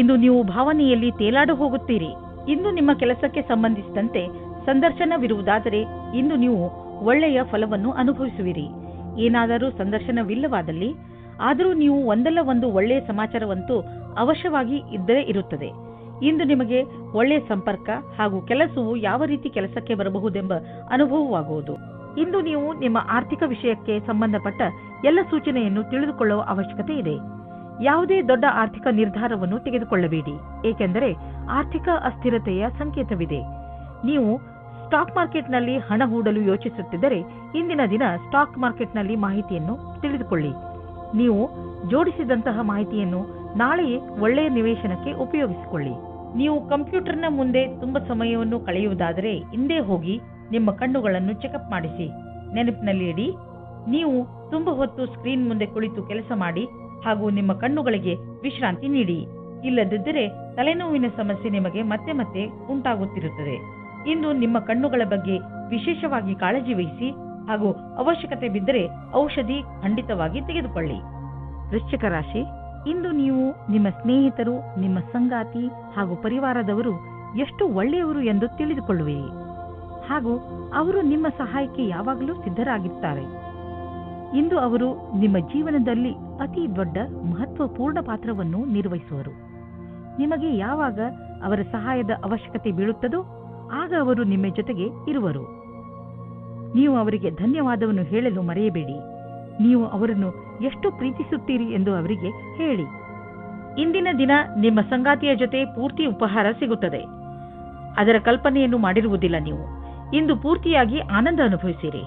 ಇಂದು ನೀವು ಭಾವನೆಯಲ್ಲಿ ತೇಲಾಡು ಹೋಗುತ್ತೀರಿ. ಇಂದು ನಿಮ್ಮ ಕೆಲಸಕ್ಕೆ ಸಂಬಂಧಿಸಿದಂತೆ ಸಂದರ್ಶನವಿರುವುದಾದರೆ ಇಂದು ನೀವು ಒಳ್ಳೆಯ ಫಲವನ್ನು ಅನುಭವಿಸುವಿರಿ. ಏನಾದರೂ ಸಂದರ್ಶನವಿಲ್ಲವಾದಲ್ಲಿ ಆದರೂ ನೀವು ಒಂದಲ್ಲ ಒಂದು ಒಳ್ಳೆಯ ಸಮಾಚಾರವಂತೂ ಅವಶ್ಯವಾಗಿ ಇದ್ದರೆ ಇರುತ್ತದೆ. ಇಂದು ನಿಮಗೆ ಒಳ್ಳೆಯ ಸಂಪರ್ಕ ಹಾಗೂ ಕೆಲಸವು ಯಾವ ರೀತಿ ಕೆಲಸಕ್ಕೆ ಬರಬಹುದೆಂಬ ಅನುಭವವಾಗುವುದು. ಇಂದು ನೀವು ನಿಮ್ಮ ಆರ್ಥಿಕ ವಿಷಯಕ್ಕೆ ಸಂಬಂಧಪಟ್ಟ ಎಲ್ಲ ಸೂಚನೆಯನ್ನು ತಿಳಿದುಕೊಳ್ಳುವ ಅವಶ್ಯಕತೆ ಇದೆ. ಯಾವುದೇ ದೊಡ್ಡ ಆರ್ಥಿಕ ನಿರ್ಧಾರವನ್ನು ತೆಗೆದುಕೊಳ್ಳಬೇಡಿ, ಏಕೆಂದರೆ ಆರ್ಥಿಕ ಅಸ್ಥಿರತೆಯ ಸಂಕೇತವಿದೆ. ನೀವು ಸ್ಟಾಕ್ ಮಾರ್ಕೆಟ್ನಲ್ಲಿ ಹಣ ಹೂಡಲು ಯೋಚಿಸುತ್ತಿದ್ದರೆ ಇಂದಿನ ದಿನ ಸ್ಟಾಕ್ ಮಾರ್ಕೆಟ್ನಲ್ಲಿ ಮಾಹಿತಿಯನ್ನು ತಿಳಿದುಕೊಳ್ಳಿ. ನೀವು ಜೋಡಿಸಿದಂತಹ ಮಾಹಿತಿಯನ್ನು ನಾಳೆಯೇ ಒಳ್ಳೆಯ ನಿವೇಶನಕ್ಕೆ ಉಪಯೋಗಿಸಿಕೊಳ್ಳಿ. ನೀವು ಕಂಪ್ಯೂಟರ್ನ ಮುಂದೆ ತುಂಬಾ ಸಮಯವನ್ನು ಕಳೆಯುವುದಾದರೆ ಹಿಂದೆ ಹೋಗಿ ನಿಮ್ಮ ಕಣ್ಣುಗಳನ್ನು ಚೆಕಪ್ ಮಾಡಿಸಿ. ನೆನಪಿನಲ್ಲಿ ಇಡಿ, ನೀವು ತುಂಬಾ ಹೊತ್ತು ಸ್ಕ್ರೀನ್ ಮುಂದೆ ಕುಳಿತು ಕೆಲಸ ಮಾಡಿ ಹಾಗೂ ನಿಮ್ಮ ಕಣ್ಣುಗಳಿಗೆ ವಿಶ್ರಾಂತಿ ನೀಡಿ. ಇಲ್ಲದಿದ್ದರೆ ತಲೆನೋವಿನ ಸಮಸ್ಯೆ ನಿಮಗೆ ಮತ್ತೆ ಮತ್ತೆ ಉಂಟಾಗುತ್ತಿರುತ್ತದೆ. ಇಂದು ನಿಮ್ಮ ಕಣ್ಣುಗಳ ಬಗ್ಗೆ ವಿಶೇಷವಾಗಿ ಕಾಳಜಿ ವಹಿಸಿ ಹಾಗೂ ಅವಶ್ಯಕತೆ ಬಿದ್ದರೆ ಔಷಧಿ ಖಂಡಿತವಾಗಿ ತೆಗೆದುಕೊಳ್ಳಿ. ವೃಶ್ಚಿಕ ರಾಶಿ, ಇಂದು ನೀವು ನಿಮ್ಮ ಸ್ನೇಹಿತರು, ನಿಮ್ಮ ಸಂಗಾತಿ ಹಾಗೂ ಪರಿವಾರದವರು ಎಷ್ಟು ಒಳ್ಳೆಯವರು ಎಂದು ತಿಳಿದುಕೊಳ್ಳುವಿರಿ ಹಾಗೂ ಅವರು ನಿಮ್ಮ ಸಹಾಯಕ್ಕೆ ಯಾವಾಗಲೂ ಸಿದ್ಧರಾಗಿರುತ್ತಾರೆ. ಇಂದು ಅವರು ನಿಮ್ಮ ಜೀವನದಲ್ಲಿ ಅತಿ ದೊಡ್ಡ ಮಹತ್ವಪೂರ್ಣ ಪಾತ್ರವನ್ನು ನಿರ್ವಹಿಸುವರು. ನಿಮಗೆ ಯಾವಾಗ ಅವರ ಸಹಾಯದ ಅವಶ್ಯಕತೆ ಬೀಳುತ್ತದೋ ಆಗ ಅವರು ನಿಮ್ಮ ಜೊತೆಗೆ ಇರುವರು. ನೀವು ಅವರಿಗೆ ಧನ್ಯವಾದವನ್ನು ಹೇಳಲು ಮರೆಯಬೇಡಿ. ನೀವು ಅವರನ್ನು ಎಷ್ಟು ಪ್ರೀತಿಸುತ್ತೀರಿ ಎಂದು ಅವರಿಗೆ ಹೇಳಿ. ಇಂದಿನ ದಿನ ನಿಮ್ಮ ಸಂಗಾತಿಯ ಜೊತೆ ಪೂರ್ತಿ ಉಪಹಾರ ಸಿಗುತ್ತದೆ. ಅದರ ಕಲ್ಪನೆಯನ್ನು ಮಾಡಿರುವುದಿಲ್ಲ. ನೀವು ಇಂದು ಪೂರ್ತಿಯಾಗಿ ಆನಂದ ಅನುಭವಿಸಿರಿ.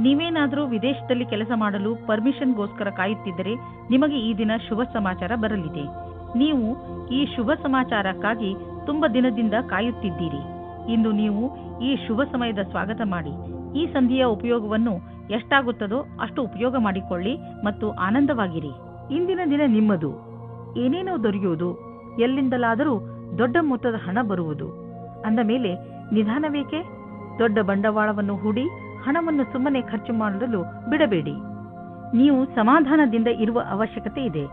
ನೀವೇನಾದರೂ ವಿದೇಶದಲ್ಲಿ ಕೆಲಸ ಮಾಡಲು ಪರ್ಮಿಷನ್ಗೋಸ್ಕರ ಕಾಯುತ್ತಿದ್ದರೆ ನಿಮಗೆ ಈ ದಿನ ಶುಭ ಸಮಾಚಾರ ಬರಲಿದೆ. ನೀವು ಈ ಶುಭ ಸಮಾಚಾರಕ್ಕಾಗಿ ತುಂಬ ದಿನದಿಂದ ಕಾಯುತ್ತಿದ್ದೀರಿ. ಇಂದು ನೀವು ಈ ಶುಭ ಸಮಯದ ಸ್ವಾಗತ ಮಾಡಿ. ಈ ಸಂಧಿಯ ಉಪಯೋಗವನ್ನು ಎಷ್ಟಾಗುತ್ತದೋ ಅಷ್ಟು ಉಪಯೋಗ ಮಾಡಿಕೊಳ್ಳಿ ಮತ್ತು ಆನಂದವಾಗಿರಿ. ಇಂದಿನ ದಿನ ನಿಮ್ಮದು. ಏನೇನೋ ದೊರೆಯುವುದು, ಎಲ್ಲಿಂದಲಾದರೂ ದೊಡ್ಡ ಮೊತ್ತದ ಹಣ ಬರುವುದು. ಅಂದ ಮೇಲೆ ನಿಧಾನವೇಕೆ? ದೊಡ್ಡ ಬಂಡವಾಳವನ್ನು ಹೂಡಿ ಹಣವನ್ನು ಸುಮ್ಮನೆ ಖರ್ಚು ಮಾಡಲು ಬಿಡಬೇಡಿ. ನೀವು ಸಮಾಧಾನದಿಂದ ಇರುವ ಅವಶ್ಯಕತೆ ಇದೆ.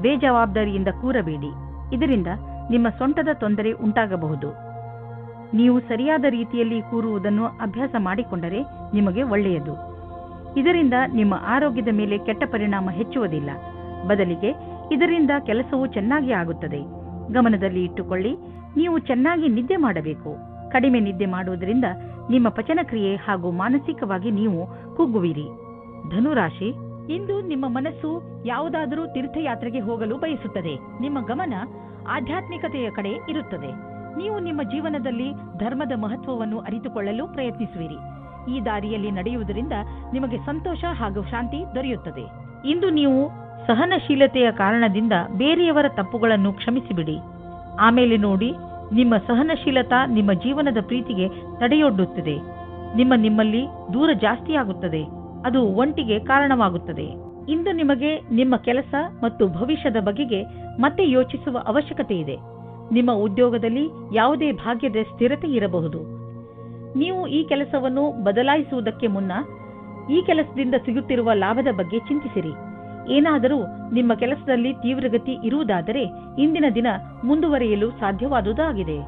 ಬೇಜವಾಬ್ದಾರಿಯಿಂದ ಕೂರಬೇಡಿ. ಇದರಿಂದ ನಿಮ್ಮ ಸೊಂಟದ ತೊಂದರೆ ಉಂಟಾಗಬಹುದು. ನೀವು ಸರಿಯಾದ ರೀತಿಯಲ್ಲಿ ಕೂರುವುದನ್ನು ಅಭ್ಯಾಸ ಮಾಡಿಕೊಂಡರೆ ನಿಮಗೆ ಒಳ್ಳೆಯದು. ಇದರಿಂದ ನಿಮ್ಮ ಆರೋಗ್ಯದ ಮೇಲೆ ಕೆಟ್ಟ ಪರಿಣಾಮ ಹೆಚ್ಚುವುದಿಲ್ಲ. ಬದಲಿಗೆ ಇದರಿಂದ ಕೆಲಸವು ಚೆನ್ನಾಗಿ ಆಗುತ್ತದೆ. ಗಮನದಲ್ಲಿ ಇಟ್ಟುಕೊಳ್ಳಿ, ನೀವು ಚೆನ್ನಾಗಿ ನಿದ್ದೆ ಮಾಡಬೇಕು. ಕಡಿಮೆ ನಿದ್ದೆ ಮಾಡುವುದರಿಂದ ನಿಮ್ಮ ಪಚನಕ್ರಿಯೆ ಹಾಗೂ ಮಾನಸಿಕವಾಗಿ ನೀವು ಕುಗ್ಗುವಿರಿ. ಧನುರಾಶಿ, ಇಂದು ನಿಮ್ಮ ಮನಸ್ಸು ಯಾವುದಾದರೂ ತೀರ್ಥಯಾತ್ರೆಗೆ ಹೋಗಲು ಬಯಸುತ್ತದೆ. ನಿಮ್ಮ ಗಮನ ಆಧ್ಯಾತ್ಮಿಕತೆಯ ಕಡೆ ಇರುತ್ತದೆ. ನೀವು ನಿಮ್ಮ ಜೀವನದಲ್ಲಿ ಧರ್ಮದ ಮಹತ್ವವನ್ನು ಅರಿತುಕೊಳ್ಳಲು ಪ್ರಯತ್ನಿಸುವಿರಿ. ಈ ದಾರಿಯಲ್ಲಿ ನಡೆಯುವುದರಿಂದ ನಿಮಗೆ ಸಂತೋಷ ಹಾಗೂ ಶಾಂತಿ ದೊರೆಯುತ್ತದೆ. ಇಂದು ನೀವು ಸಹನಶೀಲತೆಯ ಕಾರಣದಿಂದ ಬೇರೆಯವರ ತಪ್ಪುಗಳನ್ನು ಕ್ಷಮಿಸಿಬಿಡಿ. ಆಮೇಲೆ ನೋಡಿ, ನಿಮ್ಮ ಸಹನಶೀಲತಾ ನಿಮ್ಮ ಜೀವನದ ಪ್ರೀತಿಗೆ ತಡೆಯೊಡ್ಡುತ್ತದೆ. ನಿಮ್ಮಲ್ಲಿ ದೂರ ಜಾಸ್ತಿಯಾಗುತ್ತದೆ. ಅದು ಒಂಟಿಗೆ ಕಾರಣವಾಗುತ್ತದೆ. ಇಂದು ನಿಮಗೆ ನಿಮ್ಮ ಕೆಲಸ ಮತ್ತು ಭವಿಷ್ಯದ ಬಗೆಗೆ ಮತ್ತೆ ಯೋಚಿಸುವ ಅವಶ್ಯಕತೆ ಇದೆ. ನಿಮ್ಮ ಉದ್ಯೋಗದಲ್ಲಿ ಯಾವುದೇ ಭಾಗ್ಯದ ಸ್ಥಿರತೆ ಇರಬಹುದು. ನೀವು ಈ ಕೆಲಸವನ್ನು ಬದಲಾಯಿಸುವುದಕ್ಕೆ ಮುನ್ನ ಈ ಕೆಲಸದಿಂದ ಸಿಗುತ್ತಿರುವ ಲಾಭದ ಬಗ್ಗೆ ಚಿಂತಿಸಿರಿ. ಏನಾದರೂ ನಿಮ್ಮ ಕೆಲಸದಲ್ಲಿ ತೀವ್ರಗತಿ ಇರುವುದಾದರೆ ಇಂದಿನ ದಿನ ಮುಂದುವರಿಯಲು ಸಾಧ್ಯವಾದುದಾಗಿದೆ.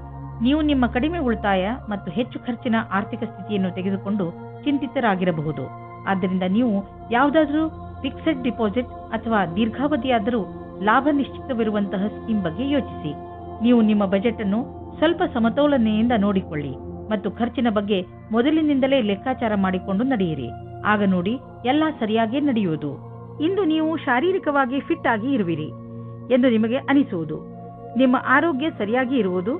ನೀವು ನಿಮ್ಮ ಕಡಿಮೆ ಉಳಿತಾಯ ಮತ್ತು ಹೆಚ್ಚು ಖರ್ಚಿನ ಆರ್ಥಿಕ ಸ್ಥಿತಿಯನ್ನು ತೆಗೆದುಕೊಂಡು ಚಿಂತಿತರಾಗಿರಬಹುದು. ಆದ್ದರಿಂದ ನೀವು ಯಾವುದಾದರೂ ಫಿಕ್ಸೆಡ್ ಡಿಪಾಸಿಟ್ ಅಥವಾ ದೀರ್ಘಾವಧಿಯಾದರೂ ಲಾಭ ನಿಶ್ಚಿತವಿರುವಂತಹ ಸ್ಕೀಮ್ ಬಗ್ಗೆ ಯೋಚಿಸಿ. ನೀವು ನಿಮ್ಮ ಬಜೆಟ್ ಅನ್ನು ಸ್ವಲ್ಪ ಸಮತೋಲನೆಯಿಂದ ನೋಡಿಕೊಳ್ಳಿ ಮತ್ತು ಖರ್ಚಿನ ಬಗ್ಗೆ ಮೊದಲಿನಿಂದಲೇ ಲೆಕ್ಕಾಚಾರ ಮಾಡಿಕೊಂಡು ನಡೆಯಿರಿ. ಆಗ ನೋಡಿ ಎಲ್ಲ ಸರಿಯಾಗಿ ನಡೆಯುವುದು. ಇಂದು ನೀವು ಶಾರೀರಿಕವಾಗಿ ಫಿಟ್ ಆಗಿ ಇರುವಿರಿ ಎಂದು ನಿಮಗೆ ಅನಿಸುವುದು, ನಿಮ್ಮ ಆರೋಗ್ಯ ಸರಿಯಾಗಿ ಇರುವುದು,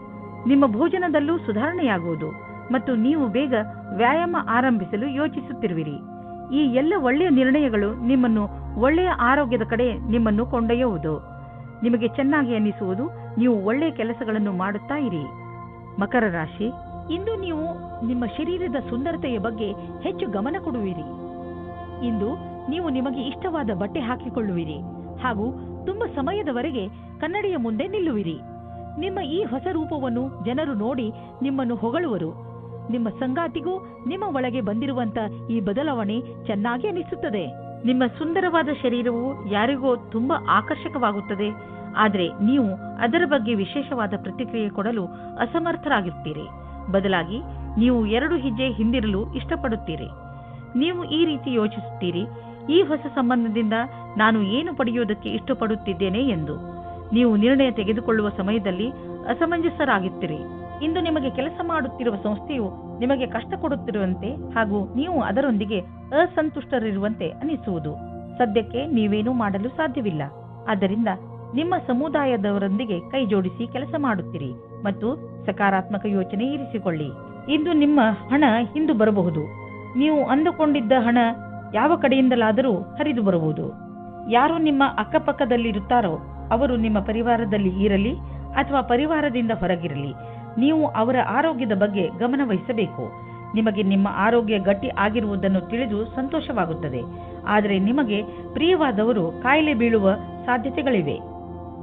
ನಿಮ್ಮ ಭೋಜನದಲ್ಲೂ ಸುಧಾರಣೆಯಾಗುವುದು ಮತ್ತು ನೀವು ಬೇಗ ವ್ಯಾಯಾಮ ಆರಂಭಿಸಲು ಯೋಚಿಸುತ್ತಿರುವಿರಿ. ಈ ಎಲ್ಲ ಒಳ್ಳೆಯ ನಿರ್ಣಯಗಳು ನಿಮ್ಮನ್ನು ಒಳ್ಳೆಯ ಆರೋಗ್ಯದ ಕಡೆ ನಿಮ್ಮನ್ನು ಕೊಂಡೊಯ್ಯುವುದು. ನಿಮಗೆ ಚೆನ್ನಾಗಿ ಅನಿಸುವುದು, ನೀವು ಒಳ್ಳೆಯ ಕೆಲಸಗಳನ್ನು ಮಾಡುತ್ತಾ ಇರಿ. ಮಕರ ರಾಶಿ, ಇಂದು ನೀವು ನಿಮ್ಮ ಶರೀರದ ಸುಂದರತೆಯ ಬಗ್ಗೆ ಹೆಚ್ಚು ಗಮನ ಕೊಡುವಿರಿ. ಇಂದು ನೀವು ನಿಮಗೆ ಇಷ್ಟವಾದ ಬಟ್ಟೆ ಹಾಕಿಕೊಳ್ಳುವಿರಿ ಹಾಗೂ ತುಂಬಾ ಸಮಯದವರೆಗೆ ಕನ್ನಡಿಯ ಮುಂದೆ ನಿಲ್ಲುವಿರಿ. ನಿಮ್ಮ ಈ ಹೊಸ ರೂಪವನ್ನು ಜನರು ನೋಡಿ ನಿಮ್ಮನ್ನು ಹೊಗಳುವರು. ನಿಮ್ಮ ಸಂಗಾತಿಗೂ ನಿಮ್ಮ ಒಳಗೆ ಬಂದಿರುವಂತ ಈ ಬದಲಾವಣೆ ಚೆನ್ನಾಗಿ ಅನಿಸುತ್ತದೆ. ನಿಮ್ಮ ಸುಂದರವಾದ ಶರೀರವು ಯಾರಿಗೋ ತುಂಬಾ ಆಕರ್ಷಕವಾಗುತ್ತದೆ, ಆದರೆ ನೀವು ಅದರ ಬಗ್ಗೆ ವಿಶೇಷವಾದ ಪ್ರತಿಕ್ರಿಯೆ ಕೊಡಲು ಅಸಮರ್ಥರಾಗಿರ್ತೀರಿ. ಬದಲಾಗಿ ನೀವು 2 ಹೆಜ್ಜೆ ಹಿಂದಿರಲು ಇಷ್ಟಪಡುತ್ತೀರಿ. ನೀವು ಈ ರೀತಿ ಯೋಚಿಸುತ್ತೀರಿ, ಈ ಹೊಸ ಸಂಬಂಧದಿಂದ ನಾನು ಏನು ಪಡೆಯುವುದಕ್ಕೆ ಇಷ್ಟಪಡುತ್ತಿದ್ದೇನೆ ಎಂದು. ನೀವು ನಿರ್ಣಯ ತೆಗೆದುಕೊಳ್ಳುವ ಸಮಯದಲ್ಲಿ ಅಸಮಂಜಸರಾಗುತ್ತೀರಿ. ಇಂದು ನಿಮಗೆ ಕೆಲಸ ಮಾಡುತ್ತಿರುವ ಸಂಸ್ಥೆಯು ನಿಮಗೆ ಕಷ್ಟ ಕೊಡುತ್ತಿರುವಂತೆ ಹಾಗೂ ನೀವು ಅದರೊಂದಿಗೆ ಅಸಂತುಷ್ಟರಿರುವಂತೆ ಅನಿಸುವುದು. ಸದ್ಯಕ್ಕೆ ನೀವೇನೂ ಮಾಡಲು ಸಾಧ್ಯವಿಲ್ಲ. ಆದ್ದರಿಂದ ನಿಮ್ಮ ಸಮುದಾಯದವರೊಂದಿಗೆ ಕೈ ಜೋಡಿಸಿ ಕೆಲಸ ಮಾಡುತ್ತೀರಿ ಮತ್ತು ಸಕಾರಾತ್ಮಕ ಯೋಚನೆ ಇರಿಸಿಕೊಳ್ಳಿ. ಇಂದು ನಿಮ್ಮ ಹಣ ಹಿಂದು ಬರಬಹುದು. ನೀವು ಅಂದುಕೊಂಡಿದ್ದ ಹಣ ಯಾವ ಕಡೆಯಿಂದಲಾದರೂ ಹರಿದು ಬರಬಹುದು. ಯಾರು ನಿಮ್ಮ ಅಕ್ಕಪಕ್ಕದಲ್ಲಿರುತ್ತಾರೋ ಅವರು ನಿಮ್ಮ ಪರಿವಾರದಲ್ಲಿ ಇರಲಿ ಅಥವಾ ಪರಿವಾರದಿಂದ ಹೊರಗಿರಲಿ, ನೀವು ಅವರ ಆರೋಗ್ಯದ ಬಗ್ಗೆ ಗಮನ ವಹಿಸಬೇಕು. ನಿಮಗೆ ನಿಮ್ಮ ಆರೋಗ್ಯ ಗಟ್ಟಿ ಆಗಿರುವುದನ್ನು ತಿಳಿದು ಸಂತೋಷವಾಗುತ್ತದೆ, ಆದರೆ ನಿಮಗೆ ಪ್ರಿಯವಾದವರು ಕಾಯಿಲೆ ಬೀಳುವ ಸಾಧ್ಯತೆಗಳಿವೆ.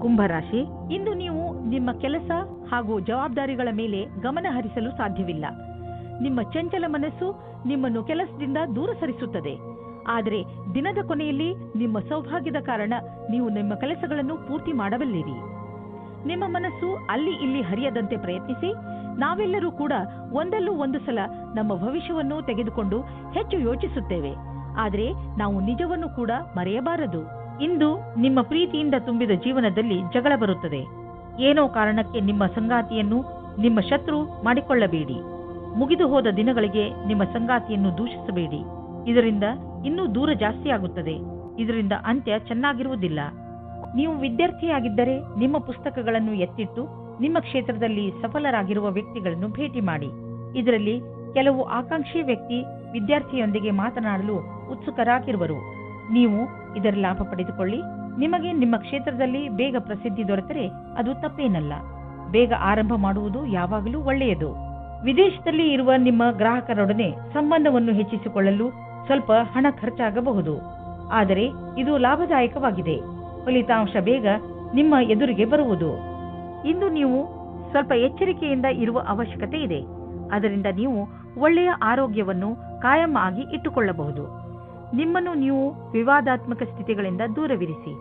ಕುಂಭರಾಶಿ, ಇಂದು ನೀವು ನಿಮ್ಮ ಕೆಲಸ ಹಾಗೂ ಜವಾಬ್ದಾರಿಗಳ ಮೇಲೆ ಗಮನ ಹರಿಸಲು ಸಾಧ್ಯವಿಲ್ಲ. ನಿಮ್ಮ ಚಂಚಲ ಮನಸ್ಸು ನಿಮ್ಮನ್ನು ಕೆಲಸದಿಂದ ದೂರ ಸರಿಸುತ್ತದೆ. ಆದರೆ ದಿನದ ಕೊನೆಯಲ್ಲಿ ನಿಮ್ಮ ಸೌಭಾಗ್ಯದ ಕಾರಣ ನೀವು ನಿಮ್ಮ ಕೆಲಸಗಳನ್ನು ಪೂರ್ತಿ ಮಾಡಬಲ್ಲಿರಿ. ನಿಮ್ಮ ಮನಸ್ಸು ಅಲ್ಲಿ ಇಲ್ಲಿ ಹರಿಯದಂತೆ ಪ್ರಯತ್ನಿಸಿ. ನಾವೆಲ್ಲರೂ ಕೂಡ ಒಂದಲ್ಲೂ ಒಂದು ಸಲ ನಮ್ಮ ಭವಿಷ್ಯವನ್ನು ತೆಗೆದುಕೊಂಡು ಹೆಚ್ಚು ಯೋಚಿಸುತ್ತೇವೆ, ಆದರೆ ನಾವು ನಿಜವನ್ನು ಕೂಡ ಮರೆಯಬಾರದು. ಇಂದು ನಿಮ್ಮ ಪ್ರೀತಿಯಿಂದ ತುಂಬಿದ ಜೀವನದಲ್ಲಿ ಜಗಳ ಬರುತ್ತದೆ. ಏನೋ ಕಾರಣಕ್ಕೆ ನಿಮ್ಮ ಸಂಗಾತಿಯನ್ನು ನಿಮ್ಮ ಶತ್ರು ಮಾಡಿಕೊಳ್ಳಬೇಡಿ. ಮುಗಿದು ಹೋದ ದಿನಗಳಿಗೆ ನಿಮ್ಮ ಸಂಗಾತಿಯನ್ನು ದೂಷಿಸಬೇಡಿ. ಇದರಿಂದ ಇನ್ನೂ ದೂರ ಜಾಸ್ತಿ ಆಗುತ್ತದೆ. ಇದರಿಂದ ಅಂತ್ಯ ಚೆನ್ನಾಗಿರುವುದಿಲ್ಲ. ನೀವು ವಿದ್ಯಾರ್ಥಿಯಾಗಿದ್ದರೆ ನಿಮ್ಮ ಪುಸ್ತಕಗಳನ್ನು ಎತ್ತಿಟ್ಟು ನಿಮ್ಮ ಕ್ಷೇತ್ರದಲ್ಲಿ ಸಫಲರಾಗಿರುವ ವ್ಯಕ್ತಿಗಳನ್ನು ಭೇಟಿ ಮಾಡಿ. ಇದರಲ್ಲಿ ಕೆಲವು ಆಕಾಂಕ್ಷಿ ವ್ಯಕ್ತಿ ವಿದ್ಯಾರ್ಥಿಯೊಂದಿಗೆ ಮಾತನಾಡಲು ಉತ್ಸುಕರಾಗಿರುವರು. ನೀವು ಇದರ ಲಾಭ ಪಡೆದುಕೊಳ್ಳಿ. ನಿಮಗೆ ನಿಮ್ಮ ಕ್ಷೇತ್ರದಲ್ಲಿ ಬೇಗ ಪ್ರಸಿದ್ಧಿ ದೊರೆತರೆ ಅದು ತಪ್ಪೇನಲ್ಲ. ಬೇಗ ಆರಂಭ ಮಾಡುವುದು ಯಾವಾಗಲೂ ಒಳ್ಳೆಯದು. ವಿದೇಶದಲ್ಲಿ ಇರುವ ನಿಮ್ಮ ಗ್ರಾಹಕರೊಡನೆ ಸಂಬಂಧವನ್ನು ಹೆಚ್ಚಿಸಿಕೊಳ್ಳಲು ಸ್ವಲ್ಪ ಹಣ ಖರ್ಚಾಗಬಹುದು, ಆದರೆ ಇದು ಲಾಭದಾಯಕವಾಗಿದೆ. ಫಲಿತಾಂಶ ಬೇಗ ನಿಮ್ಮ ಎದುರಿಗೆ ಬರುವುದು. ಇಂದು ನೀವು ಸ್ವಲ್ಪ ಎಚ್ಚರಿಕೆಯಿಂದ ಇರುವ ಅವಶ್ಯಕತೆ ಇದೆ. ಅದರಿಂದ ನೀವು ಒಳ್ಳೆಯ ಆರೋಗ್ಯವನ್ನು ಕಾಯಂ ಆಗಿ ಇಟ್ಟುಕೊಳ್ಳಬಹುದು. ನಿಮ್ಮನ್ನು ನೀವು ವಿವಾದಾತ್ಮಕ ಸ್ಥಿತಿಗಳಿಂದ ದೂರವಿರಿಸಿ,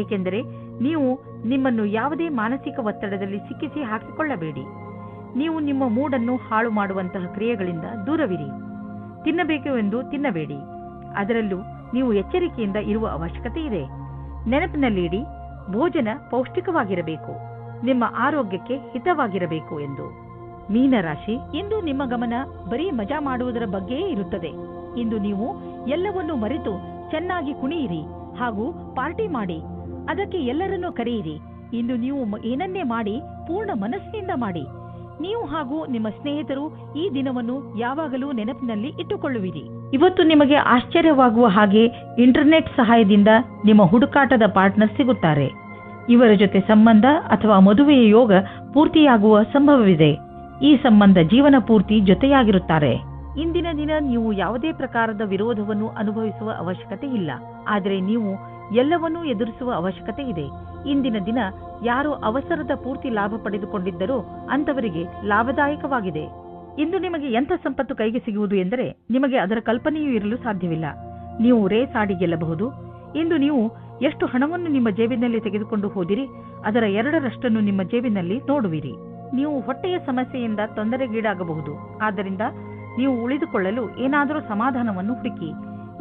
ಏಕೆಂದರೆ ನೀವು ನಿಮ್ಮನ್ನು ಯಾವುದೇ ಮಾನಸಿಕ ಒತ್ತಡದಲ್ಲಿ ಸಿಕ್ಕಿಸಿ ಹಾಕಿಕೊಳ್ಳಬೇಡಿ. ನೀವು ನಿಮ್ಮ ಮೂಡನ್ನು ಹಾಳು ಮಾಡುವಂತಹ ಕ್ರಿಯೆಗಳಿಂದ ದೂರವಿರಿ. ತಿನ್ನಬೇಕು ಎಂದು ತಿನ್ನಬೇಡಿ. ಅದರಲ್ಲೂ ನೀವು ಎಚ್ಚರಿಕೆಯಿಂದ ಇರುವ ಅವಶ್ಯಕತೆ ಇದೆ. ನೆನಪಿನಲ್ಲಿಡಿ, ಭೋಜನ ಪೌಷ್ಟಿಕವಾಗಿರಬೇಕು, ನಿಮ್ಮ ಆರೋಗ್ಯಕ್ಕೆ ಹಿತವಾಗಿರಬೇಕು ಎಂದು. ಮೀನರಾಶಿ, ಇಂದು ನಿಮ್ಮ ಗಮನ ಬರೀ ಮಜಾ ಮಾಡುವುದರ ಬಗ್ಗೆಯೇ ಇರುತ್ತದೆ. ಇಂದು ನೀವು ಎಲ್ಲವನ್ನೂ ಮರೆತು ಚೆನ್ನಾಗಿ ಕುಣಿಯಿರಿ ಹಾಗೂ ಪಾರ್ಟಿ ಮಾಡಿ. ಅದಕ್ಕೆ ಎಲ್ಲರನ್ನೂ ಕರೆಯಿರಿ. ಇಂದು ನೀವು ಏನನ್ನೇ ಮಾಡಿ ಪೂರ್ಣ ಮನಸ್ಸಿನಿಂದ ಮಾಡಿ. ನೀವು ಹಾಗೂ ನಿಮ್ಮ ಸ್ನೇಹಿತರು ಈ ದಿನವನ್ನು ಯಾವಾಗಲೂ ನೆನಪಿನಲ್ಲಿ ಇಟ್ಟುಕೊಳ್ಳುವಿರಿ. ಇವತ್ತು ನಿಮಗೆ ಆಶ್ಚರ್ಯವಾಗುವ ಹಾಗೆ ಇಂಟರ್ನೆಟ್ ಸಹಾಯದಿಂದ ನಿಮ್ಮ ಹುಡುಕಾಟದ ಪಾರ್ಟ್ನರ್ ಸಿಗುತ್ತಾರೆ. ಇವರ ಜೊತೆ ಸಂಬಂಧ ಅಥವಾ ಮದುವೆಯ ಯೋಗ ಪೂರ್ತಿಯಾಗುವ ಸಂಭವವಿದೆ. ಈ ಸಂಬಂಧ ಜೀವನ ಪೂರ್ತಿ ಜೊತೆಯಾಗಿರುತ್ತಾರೆ. ಇಂದಿನ ದಿನ ನೀವು ಯಾವುದೇ ಪ್ರಕಾರದ ವಿರೋಧವನ್ನು ಅನುಭವಿಸುವ ಅವಶ್ಯಕತೆ ಇಲ್ಲ, ಆದರೆ ನೀವು ಎಲ್ಲವನ್ನೂ ಎದುರಿಸುವ ಅವಶ್ಯಕತೆ ಇದೆ. ಇಂದಿನ ದಿನ ಯಾರು ಅವಸರದ ಪೂರ್ತಿ ಲಾಭ ಪಡೆದುಕೊಂಡಿದ್ದರೋ ಅಂತವರಿಗೆ ಲಾಭದಾಯಕವಾಗಿದೆ. ಇಂದು ನಿಮಗೆ ಎಂಥ ಸಂಪತ್ತು ಕೈಗೆ ಸಿಗುವುದು ಎಂದರೆ ನಿಮಗೆ ಅದರ ಕಲ್ಪನೆಯೂ ಇರಲು ಸಾಧ್ಯವಿಲ್ಲ. ನೀವು ರೇಸ್ ಆಡಿ ಗೆಲ್ಲಬಹುದು. ಇಂದು ನೀವು ಎಷ್ಟು ಹಣವನ್ನು ನಿಮ್ಮ ಜೇಬಿನಲ್ಲಿ ತೆಗೆದುಕೊಂಡು ಹೋದಿರಿ ಅದರ 2ರಷ್ಟನ್ನು ನಿಮ್ಮ ಜೇಬಿನಲ್ಲಿ ನೋಡುವಿರಿ. ನೀವು ಹೊಟ್ಟೆಯ ಸಮಸ್ಯೆಯಿಂದ ತೊಂದರೆಗೀಡಾಗಬಹುದು. ಆದ್ದರಿಂದ ನೀವು ಉಳಿದುಕೊಳ್ಳಲು ಏನಾದರೂ ಸಮಾಧಾನವನ್ನು ಹುಡುಕಿ.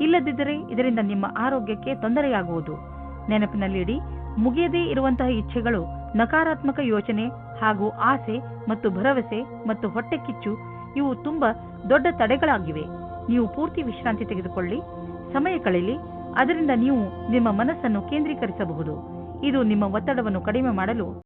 ಇಲ್ಲದಿದ್ದರೆ ಇದರಿಂದ ನಿಮ್ಮ ಆರೋಗ್ಯಕ್ಕೆ ತೊಂದರೆಯಾಗುವುದು. ನೆನಪಿನಲ್ಲಿಡಿ, ಮುಗಿಯದೇ ಇರುವಂತಹ ಇಚ್ಛೆಗಳು ನಕಾರಾತ್ಮಕ ಯೋಚನೆ ಹಾಗೂ ಆಸೆ ಮತ್ತು ಭರವಸೆ ಮತ್ತು ಹೊಟ್ಟೆ ಕಿಚ್ಚು ಇವು ತುಂಬಾ ದೊಡ್ಡ ತಡೆಗಳಾಗಿವೆ. ನೀವು ಪೂರ್ತಿ ವಿಶ್ರಾಂತಿ ತೆಗೆದುಕೊಳ್ಳಿ, ಸಮಯ ಕಳೆಯಲಿ, ಅದರಿಂದ ನೀವು ನಿಮ್ಮ ಮನಸ್ಸನ್ನು ಕೇಂದ್ರೀಕರಿಸಬಹುದು. ಇದು ನಿಮ್ಮ ಒತ್ತಡವನ್ನು ಕಡಿಮೆ ಮಾಡಲು